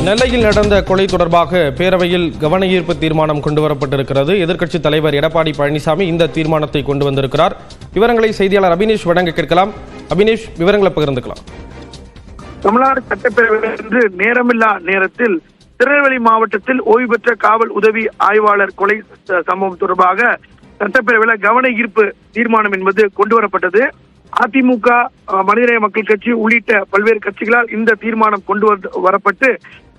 நெல்லையில் நடந்த கொலை தொடர்பாக பேரவையில் கவன ஈர்ப்பு தீர்மானம் கொண்டுவரப்பட்டிருக்கிறது. எதிர்க்கட்சித் தலைவர் எடப்பாடி பழனிசாமி இந்த தீர்மானத்தை கொண்டு வந்திருக்கிறார். விவரங்களை செய்தியாளர் அபினேஷ் வழங்க கேட்கலாம். அபினேஷ், விவரங்களை பகிர்ந்துக்கலாம். தமிழ்நாடு சட்டப்பேரவையில் இன்று நேரமில்லா நேரத்தில் திருநெல்வேலி மாவட்டத்தில் ஓய்வு பெற்ற காவல் உதவி ஆய்வாளர் கொலை சம்பவம் தொடர்பாக சட்டப்பேரவையில் கவன ஈர்ப்பு தீர்மானம் என்பது கொண்டுவரப்பட்டது. அதிமுக, மனிதநேய மக்கள் கட்சி உள்ளிட்ட பல்வேறு கட்சிகளால் இந்த தீர்மானம் கொண்டு வரப்பட்டு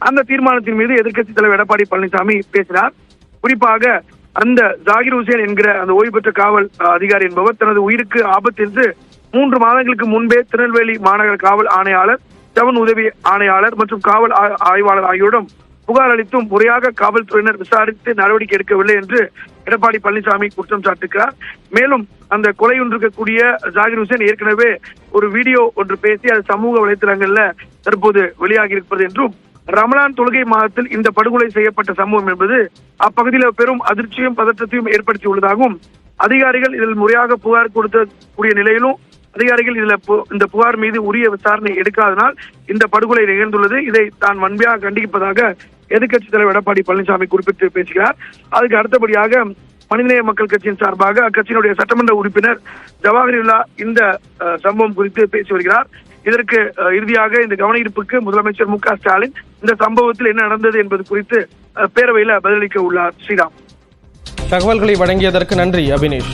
அந்த தீர்மானத்தின் மீது எதிர்க்கட்சித் தலைவர் எடப்பாடி பழனிசாமி பேசினார். குறிப்பாக அந்த ஜாகிர் ஹுசேன் என்கிற அந்த ஓய்வு பெற்ற காவல் அதிகாரி என்பவர் தனது உயிருக்கு ஆபத்து என்று 3 மாதங்களுக்கு முன்பே திருநெல்வேலி மாநகர காவல் ஆணையாளர், ஜவன் உதவி ஆணையாளர் மற்றும் காவல் ஆய்வாளர் ஆகியோரிடம் புகார் அளித்தும் முறையாக காவல்துறையினர் விசாரித்து நடவடிக்கை எடுக்கவில்லை என்று எடப்பாடி பழனிசாமி குற்றம் சாட்டுகிறார். மேலும் அந்த கொலை ஒன்றிருக்கக்கூடிய ஜாகிர் ஹுசேன் ஏற்கனவே ஒரு வீடியோ ஒன்று பேசி அது சமூக வலைதளங்கள்ல தற்போது வெளியாகி இருப்பது என்றும், ரமலான் தொழுகை மாதத்தில் இந்த படுகொலை செய்யப்பட்ட சம்பவம் என்பது அப்பகுதியில் பெரும் அதிர்ச்சியும் பதற்றத்தையும் ஏற்படுத்தி உள்ளதாகவும், அதிகாரிகள் இதில் முறையாக புகார் கொடுக்கக்கூடிய நிலையிலும் அதிகாரிகள் இந்த புகார் மீது உரிய விசாரணை எடுக்காதனால் இந்த படுகொலை நிகழ்ந்துள்ளது. இதை தான் வன்மையாக கண்டிப்பதாக எதிர்க்கட்சித் தலைவர் எடப்பாடி பழனிசாமி குறிப்பிட்டு பேசுகிறார். அதுக்கு அடுத்தபடியாக மனிதநேய மக்கள் கட்சியின் சார்பாக அக்கட்சியினுடைய சட்டமன்ற உறுப்பினர் ஜவாஹிருல்லா இந்த சம்பவம் குறித்து பேசி வருகிறார். இதற்கு இறுதியாக இந்த கவன ஈர்ப்புக்கு முதலமைச்சர் மு.க. ஸ்டாலின் இந்த சம்பவத்தில் என்ன நடந்தது என்பது குறித்து பேரவையில் பதிலளிக்க உள்ளார். ஸ்ரீராம், தகவல்களை வழங்கியதற்கு நன்றி அபினேஷ்.